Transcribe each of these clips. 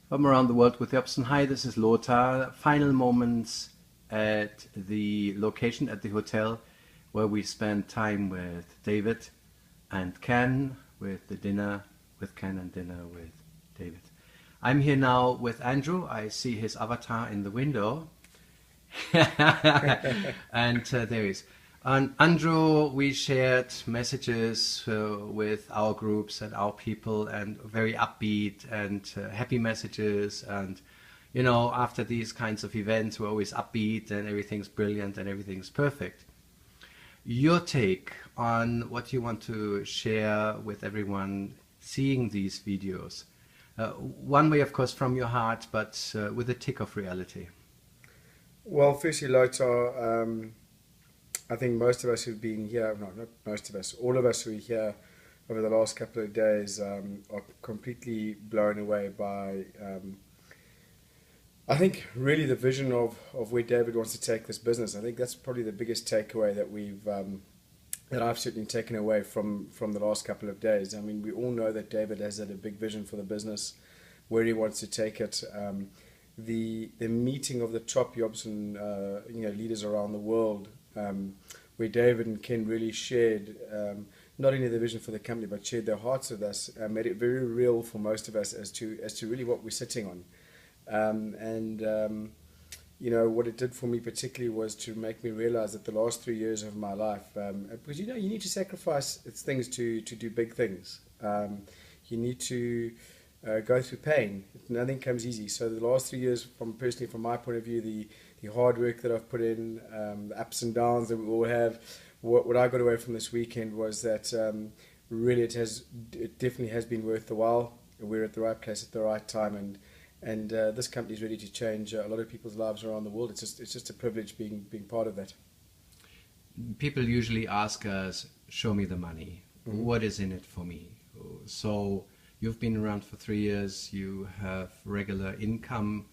From around the world with Jobson. Hi, this is Lothar. Final moments at the location at the hotel where we spent time with David and Ken with the dinner with Ken and dinner with David. I'm here now with Andrew. I see his avatar in the window. And there he is. And Andrew, we shared messages with our groups and our people, and very upbeat and happy messages. And you know, after these kinds of events, we're always upbeat and everything's brilliant and everything's perfect. Your take on what you want to share with everyone seeing these videos? One way, of course, from your heart, but with a tick of reality. Well, firstly, Lothar, I think most of us who've been here, no, not most of us, all of us who are here over the last couple of days are completely blown away by, I think, really the vision of where David wants to take this business. I think that's probably the biggest takeaway that that I've certainly taken away from the last couple of days. I mean, we all know that David has had a big vision for the business, where he wants to take it. The meeting of the top Jobson leaders around the world, where David and Ken really shared not only the vision for the company but shared their hearts with us, made it very real for most of us as to really what we're sitting on. What it did for me particularly was to make me realize that the last 3 years of my life, because you need to sacrifice things to do big things. You need to go through pain. Nothing comes easy. So the last 3 years, from my point of view, the hard work that I've put in, the ups and downs that we all have, what I got away from this weekend was that really it definitely has been worth the while. We're at the right place at the right time, and this company is ready to change a lot of people's lives around the world. It's just a privilege being part of that. People usually ask us, show me the money. Mm-hmm. What is in it for me? So you've been around for 3 years, you have regular income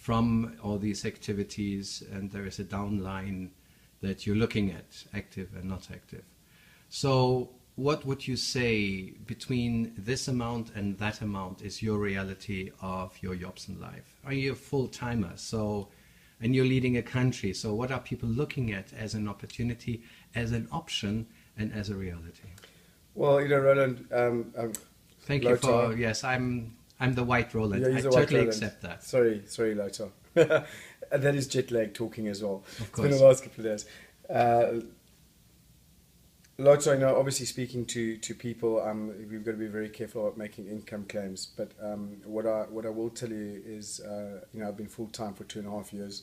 from all these activities, and there is a downline that you're looking at, active and not active. So what would you say between this amount and that amount is your reality of your Jobson life? Are you a full-timer? And you're leading a country, so what are people looking at as an opportunity, as an option, and as a reality? Well, Roland, thank Lothar. you for, yes, I'm the white Roland. Yeah, I totally accept that. Sorry, Lothar. And that is jet lag talking as well. Of course. It's been the last couple of days. Lothar, obviously speaking to people, we've got to be very careful about making income claims. But what I will tell you is, I've been full time for 2.5 years.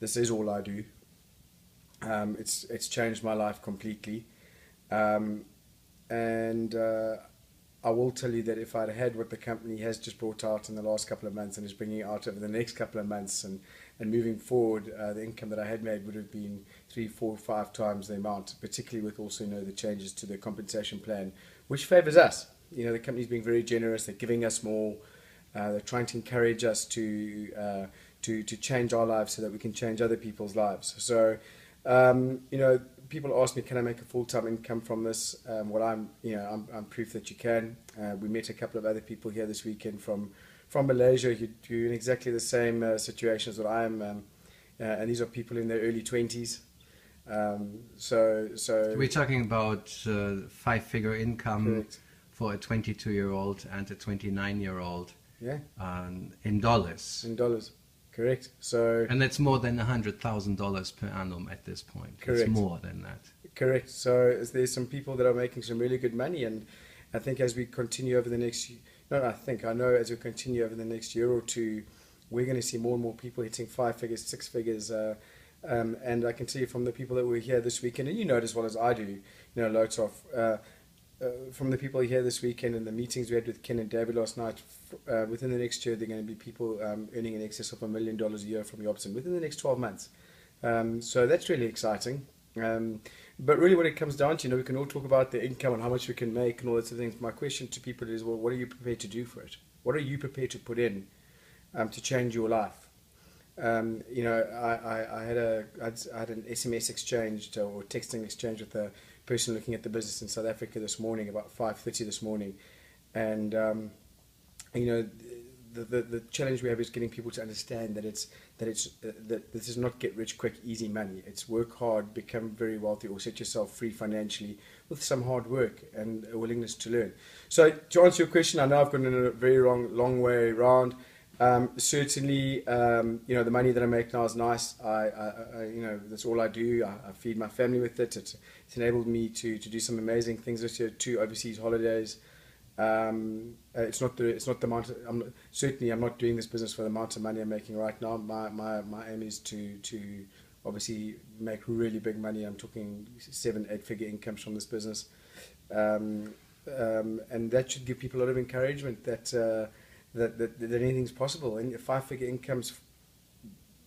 This is all I do. It's changed my life completely. I will tell you that if I'd had what the company has just brought out in the last couple of months and is bringing out over the next couple of months and moving forward, the income that I had made would have been 3, 4, 5 times the amount, particularly with also the changes to the compensation plan, which favours us. The company's being very generous. They're giving us more. They're trying to encourage us to change our lives so that we can change other people's lives. So, people ask me, can I make a full-time income from this? I'm proof that you can. We met a couple of other people here this weekend from Malaysia who are in exactly the same situation as what I am, and these are people in their early 20s. So we're talking about 5-figure income. Correct. For a 22-year-old and a 29-year-old. Yeah. In dollars. In dollars. Correct. And that's more than $100,000 per annum at this point. Correct. It's more than that. Correct. So there's some people that are making some really good money, and I think as we continue over the next, I know as we continue over the next year or two, we're going to see more and more people hitting 5 figures, 6 figures, and I can tell you from the people that were here this weekend, and you know it as well as I do, Lothar, from the people here this weekend and the meetings we had with Ken and David last night, within the next year, there are going to be people earning in excess of $1 million a year from Jobson within the next 12 months. So that's really exciting. But really what it comes down to, we can all talk about the income and how much we can make and all that sort of things. My question to people is, well, what are you prepared to do for it? What are you prepared to put in to change your life? I had an SMS exchange or texting exchange with a person looking at the business in South Africa this morning, about 5:30 this morning, and you know, the challenge we have is getting people to understand that that this is not get rich quick easy money. It's work hard, become very wealthy, or set yourself free financially with some hard work and a willingness to learn. So to answer your question, I know I've gone in a very long way around. Certainly, you know, the money that I make now is nice. You know, that's all I do. I feed my family with it. It's enabled me to do some amazing things this year, 2 overseas holidays. It's not the amount. Certainly, I'm not doing this business for the amount of money I'm making right now. My aim is to obviously make really big money. I'm talking 7-8 figure incomes from this business, and that should give people a lot of encouragement that anything's possible. And 5-figure incomes,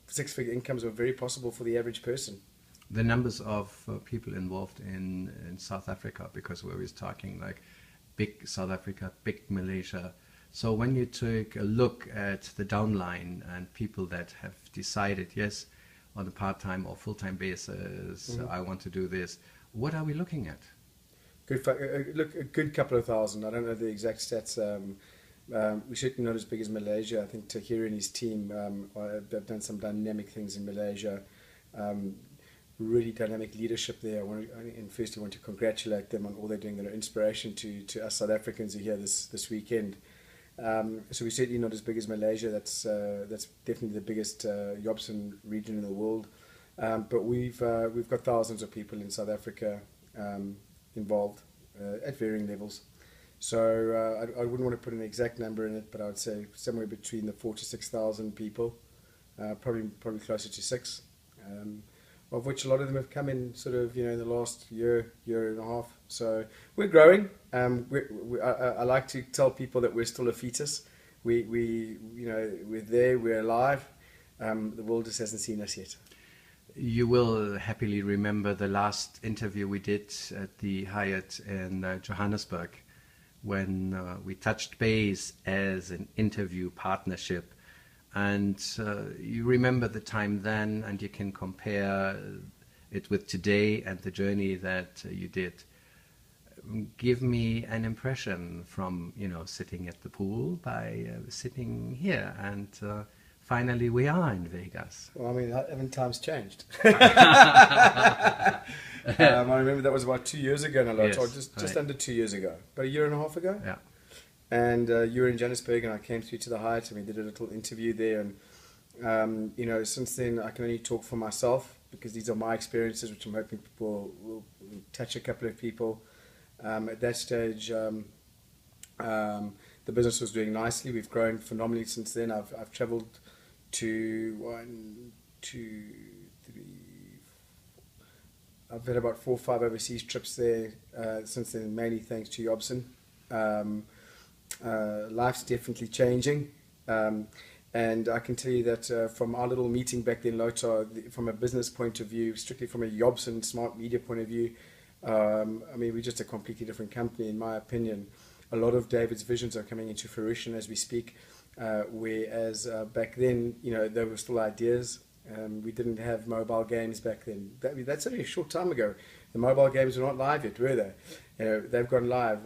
6-figure incomes are very possible for the average person. The numbers of people involved in South Africa, because we're always talking like big South Africa, big Malaysia. So when you take a look at the downline and people that have decided, yes, on a part-time or full-time basis, I want to do this, what are we looking at? Look, a good couple of thousand. I don't know the exact stats. We're certainly not as big as Malaysia. I think Tahir and his team have done some dynamic things in Malaysia. Really dynamic leadership there. Firstly, I want to congratulate them on all they're doing. They're an inspiration to us South Africans who are here this weekend. So we're certainly not as big as Malaysia. That's definitely the biggest Jobson region in the world. But we've got thousands of people in South Africa involved at varying levels. So I wouldn't want to put an exact number in it, but I would say somewhere between the 4,000 to 6,000 people, probably closer to 6. Of which a lot of them have come in sort of, you know, in the last year and a half. So we're growing. I like to tell people that we're still a fetus. We're there, we're alive. The world just hasn't seen us yet. You will happily remember the last interview we did at the Hyatt in Johannesburg, when we touched base as an interview partnership. And you remember the time then, and you can compare it with today and the journey that you did. Give me an impression from, you know, sitting at the pool by sitting here, and finally we are in Vegas. Well, I mean, haven't times changed? I remember that was about 2 years ago now, yes, or just under 2 years ago, about a year and a half ago. Yeah. And you were in Johannesburg, and I came through to the Hyatt, and we did a little interview there. And you know, since then, I can only talk for myself, because these are my experiences, which I'm hoping will touch a couple of people. At that stage, the business was doing nicely. We've grown phenomenally since then. I've travelled to 1, 2, 3. I've had about 4 or 5 overseas trips there since then, mainly thanks to Jobson. Life's definitely changing, and I can tell you that from our little meeting back then, Lothar, from a business point of view, strictly from a Jobson smart media point of view, I mean, we're just a completely different company, in my opinion. A lot of David's visions are coming into fruition as we speak, whereas back then, you know, there were still ideas. We didn't have mobile games back then. That's only a short time ago. The mobile games were not live yet, were they? You know, they've gone live.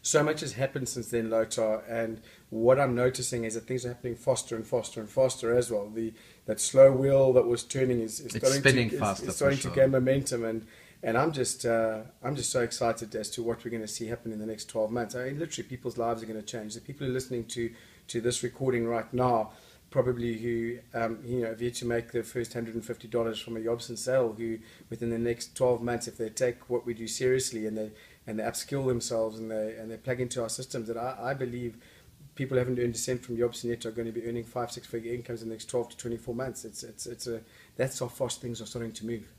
So much has happened since then, Lothar, and what I'm noticing is that things are happening faster and faster and faster as well. That slow wheel that was turning is starting to gain momentum, and I'm just so excited as to what we're going to see happen in the next 12 months. I mean, literally, people's lives are going to change. The people who are listening to this recording right now, probably who have yet to make their first $150 from a Jobson sale, who within the next 12 months, if they take what we do seriously and they upskill themselves and they plug into our systems, that I believe people who haven't earned a cent from Jobson yet are going to be earning 5-6 figure incomes in the next 12 to 24 months. That's how fast things are starting to move.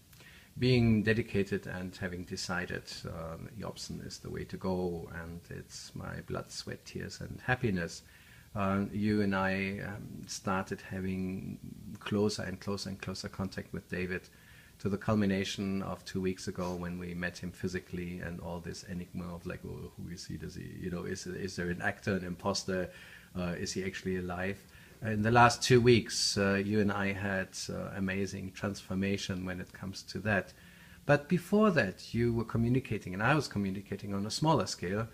Being dedicated and having decided Jobson is the way to go, and it's my blood, sweat, tears and happiness. You and I started having closer and closer and closer contact with David, to the culmination of 2 weeks ago when we met him physically, and all this enigma of like, oh, who is he? Does he, you know, is there an actor, an imposter? Is he actually alive? In the last 2 weeks, you and I had amazing transformation when it comes to that. But before that, you were communicating, and I was communicating on a smaller scale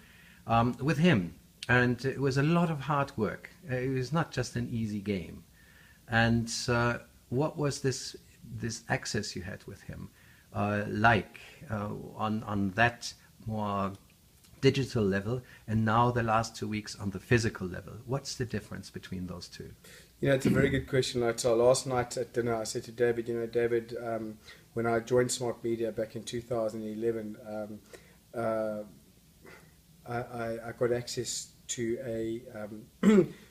with him. And it was a lot of hard work. It was not just an easy game. And what was this access you had with him like on that more digital level, and now the last 2 weeks on the physical level? What's the difference between those two? You know, it's a very good question, Lothar. Last night at dinner, I said to David, you know, David, when I joined Smart Media back in 2011, I got access to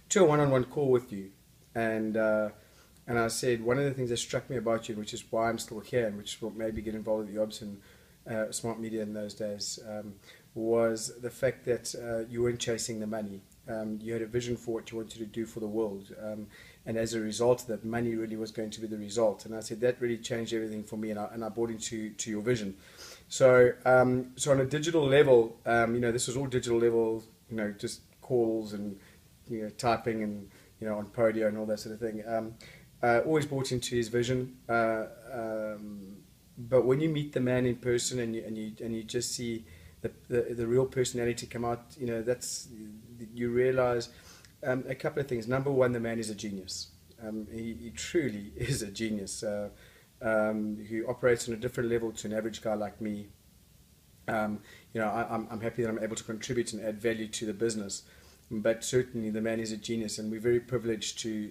to a one-on-one call with you, and I said one of the things that struck me about you, which is why I'm still here, and which will maybe get involved with the Obs and Smart Media in those days, was the fact that you weren't chasing the money. You had a vision for what you wanted to do for the world, and as a result of that, money really was going to be the result. And I said that really changed everything for me, and I bought into your vision. So so on a digital level, you know, this was all digital level, you know, just calls and, you know, typing and, you know, on Podio and all that sort of thing. Always bought into his vision. But when you meet the man in person and you just see the real personality come out, you know, you realize a couple of things. Number one, the man is a genius. He truly is a genius who operates on a different level to an average guy like me. You know, I'm happy that I'm able to contribute and add value to the business. But certainly the man is a genius, and we're very privileged to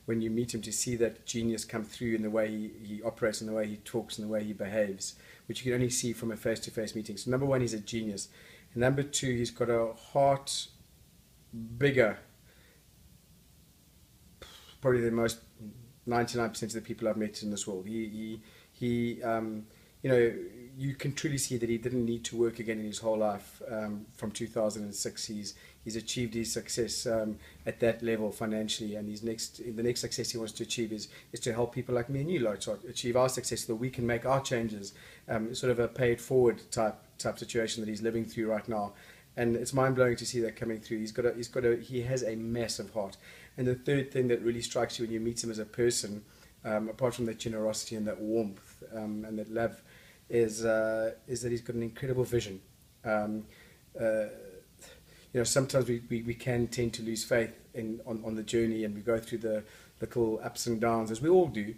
when you meet him, to see that genius come through in the way he operates, in the way he talks, in the way he behaves, which you can only see from a face-to-face meeting. So number one, he's a genius. And number two, he's got a heart bigger, probably the most 99% of the people I've met in this world. He you know, you can truly see that he didn't need to work again in his whole life. From 2006, he's achieved his success at that level financially, and the next success he wants to achieve is to help people like me and you, Lothar, achieve our success so that we can make our changes. Sort of a paid forward type situation that he's living through right now, and it's mind blowing to see that coming through. He has a massive heart. And the third thing that really strikes you when you meet him as a person, apart from that generosity and that warmth and that love, is that he's got an incredible vision. You know, sometimes we can tend to lose faith on the journey, and we go through the little ups and downs, as we all do.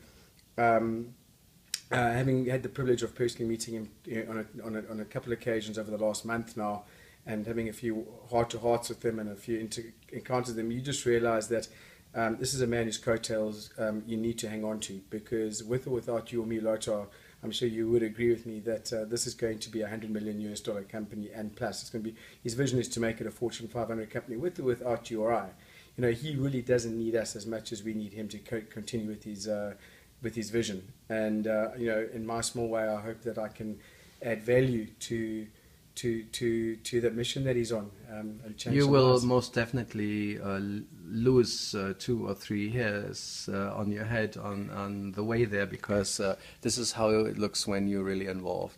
Having had the privilege of personally meeting him, you know, on a couple of occasions over the last month now, and having a few heart-to-hearts with him and a few encounters with him, you just realize that this is a man whose coattails you need to hang on to, because with or without you or me, Lothar, I'm sure you would agree with me that this is going to be a $100 million company and plus. It's going to be, his vision is to make it a Fortune 500 company with or without you or I. You know, he really doesn't need us as much as we need him to continue with his vision. And you know, in my small way, I hope that I can add value to the mission that he's on, and change. You will lives. most definitely lose 2 or 3 hairs on your head on the way there, because this is how it looks when you're really involved.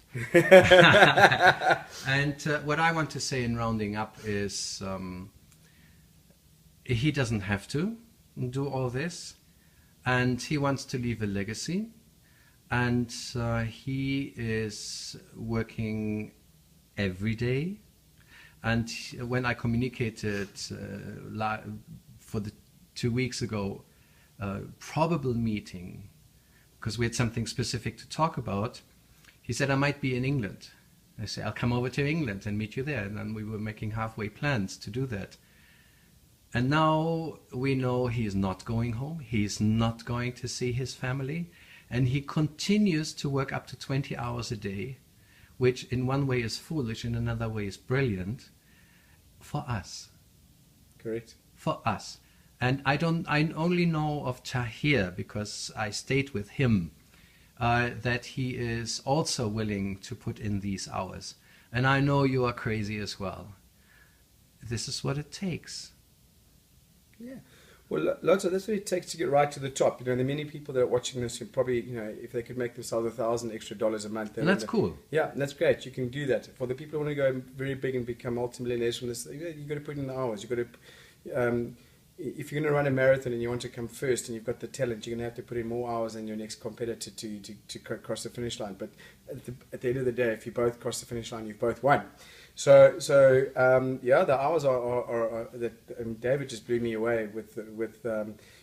And what I want to say in rounding up is he doesn't have to do all this, and he wants to leave a legacy, and he is working every day. And when I communicated for the 2 weeks ago probable meeting, because we had something specific to talk about, he said I might be in England. I said I'll come over to England and meet you there, and then we were making halfway plans to do that. And now we know he is not going home, he's not going to see his family, and he continues to work up to 20 hours a day, which in one way is foolish, in another way is brilliant, for us. Correct. For us. And I only know of Tahir, because I stayed with him, that he is also willing to put in these hours. And I know you are crazy as well. This is what it takes. Yeah. Well, Lothar, that's what it takes to get right to the top. You know, there are many people that are watching this who probably, you know, if they could make themselves $1,000 extra a month. And that's cool. Yeah, and that's great. You can do that. For the people who want to go very big and become multimillionaires from this, you've got to put in the hours. You've got to, if you're going to run a marathon and you want to come first and you've got the talent, you're going to have to put in more hours than your next competitor to cross the finish line. But at the end of the day, if you both cross the finish line, you've both won. Yeah, the hours are that David just blew me away with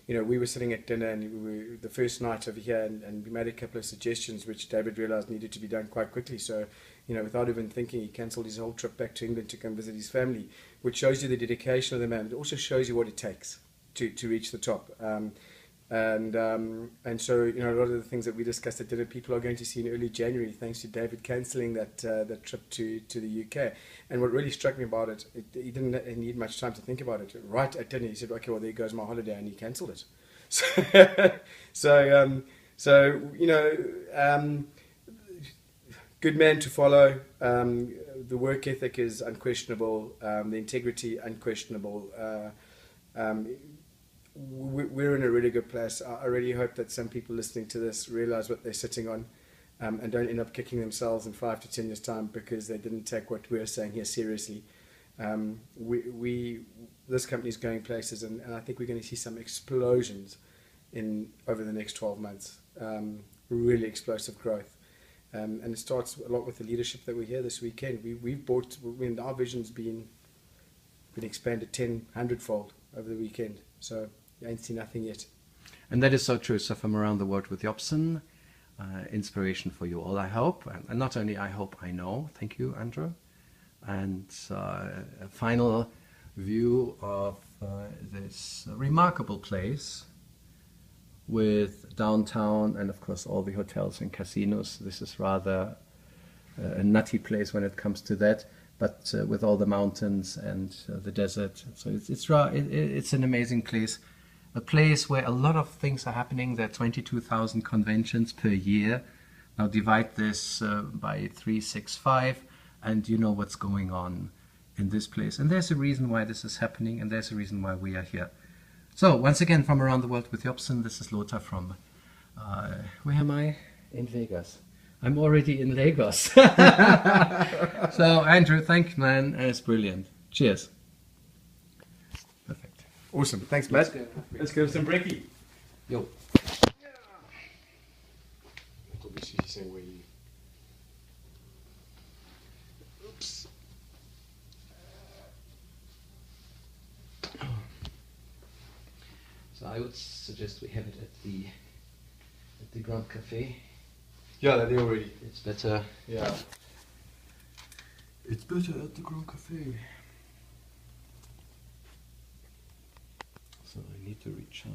we were sitting at dinner and the first night over here and we made a couple of suggestions which David realized needed to be done quite quickly. So, without even thinking, he cancelled his whole trip back to England to come visit his family, which shows you the dedication of the man. It also shows you what it takes to reach the top. And so, a lot of the things that we discussed at dinner, people are going to see in early January, thanks to David cancelling that trip to the UK. And what really struck me about it, he didn't need much time to think about it. Right at dinner, he said, "Okay, well, there goes my holiday," and he cancelled it. Good man to follow. The work ethic is unquestionable. The integrity unquestionable. We're in a really good place. I really hope that some people listening to this realize what they're sitting on, and don't end up kicking themselves in 5 to 10 years' time because they didn't take what we're saying here seriously. This company is going places, and I think we're going to see some explosions over the next 12 months. Really explosive growth. And it starts a lot with the leadership that we're here this weekend. Our vision's been expanded 100-fold over the weekend. So I ain't seen nothing yet. And that is so true. So from around the world with Jobson, inspiration for you all, I hope. And not only I hope, I know. Thank you, Andrew. And a final view of this remarkable place with downtown and, of course, all the hotels and casinos. This is rather a nutty place when it comes to that. But with all the mountains and the desert, so it's an amazing place, a place where a lot of things are happening. There are 22,000 conventions per year. Now divide this by 365, and you know what's going on in this place. And there's a reason why this is happening, and there's a reason why we are here. So once again, from around the world with Jobson, this is Lothar from where am I? In Vegas. I'm already in Lagos. So, Andrew, thanks, man. It's brilliant. Cheers. Perfect. Awesome. Thanks, Matt. Let's go some brekkie. Yo. Oops. So I would suggest we have it at the Grand Cafe. Yeah, they're already. It's better. Yeah. It's better at the Grand Cafe. So I need to recharge.